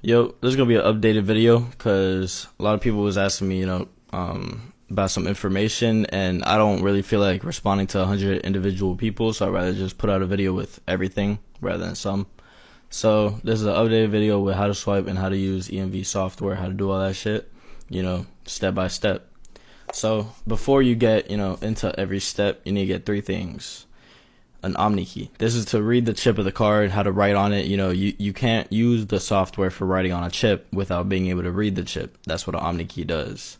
Yo, this is gonna be an updated video because a lot of people was asking me, about some information, and I don't really feel like responding to 100 individual people, so I'd rather just put out a video with everything rather than some. So this is an updated video with how to swipe and how to use EMV software, how to do all that shit, step by step. So before you get, into every step, you need to get three things. An Omni key. This is to read the chip of the card, how to write on it. You can't use the software for writing on a chip without being able to read the chip. That's what an Omni key does.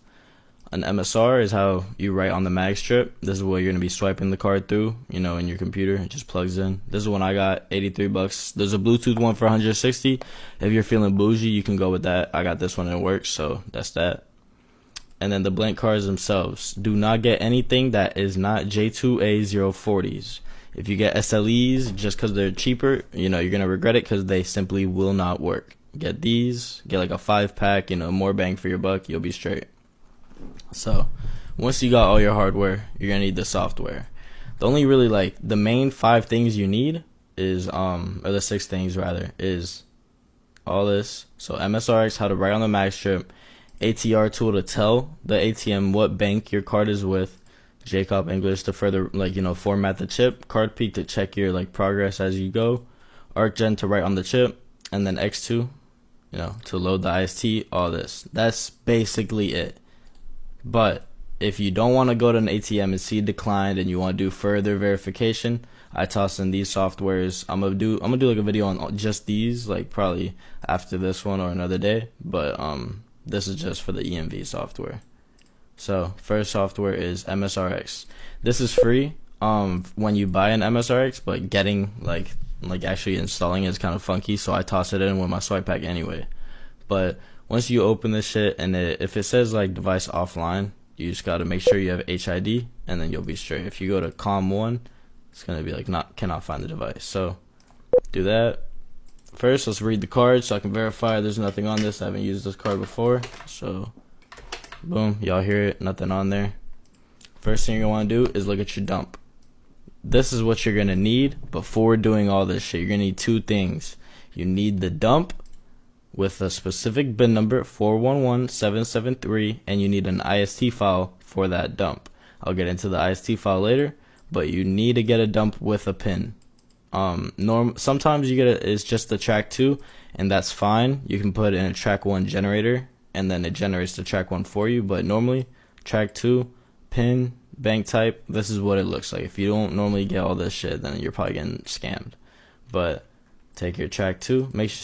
An MSR is how you write on the mag strip. This is what you're going to be swiping the card through, in your computer. It just plugs in. This is one I got, 83 bucks. There's a Bluetooth one for 160. If you're feeling bougie, you can go with that. I got this one and it works, so that's that. And then the blank cards themselves. Do not get anything that is not J2A040s. If you get SLEs just because they're cheaper, you're going to regret it because they simply will not work. Get these, get like a 5-pack, more bang for your buck, you'll be straight. So, once you got all your hardware, you're going to need the software. The only really the main 5 things you need is, or the 6 things rather, is all this. So MSRX, how to write on the mag strip, ATR tool to tell the ATM what bank your card is with, Jacob English to further format the chip, card peek to check your progress as you go, ArcGen to write on the chip, and then X2 to load the IST. All this, that's basically it. But if you don't want to go to an ATM and see it declined and you want to do further verification, I toss in these softwares. I'm gonna do like a video on just these, probably after this one or another day, but this is just for the EMV software. So first software is MSRX. This is free when you buy an MSRX, but getting like actually installing it is kind of funky, so I toss it in with my swipe pack anyway. But once you open this shit and if it says device offline, you just gotta make sure you have HID and then you'll be straight. If you go to COM1, it's gonna be cannot find the device. So do that. First, let's read the card so I can verify there's nothing on this. I haven't used this card before, so boom, y'all hear it, nothing on there. First thing you're gonna want to do is look at your dump. This is what you're gonna need before doing all this shit. You're gonna need 2 things. You need the dump with a specific bin number 411773, and you need an IST file for that dump. I'll get into the IST file later, but you need to get a dump with a pin. Sometimes you get it's just the track 2, and that's fine. You can put in a track 1 generator and then it generates the track 1 for you, but normally track 2 pin bank type, this is what it looks like. If you don't normally get all this shit, then you're probably getting scammed. But take your track 2, make sure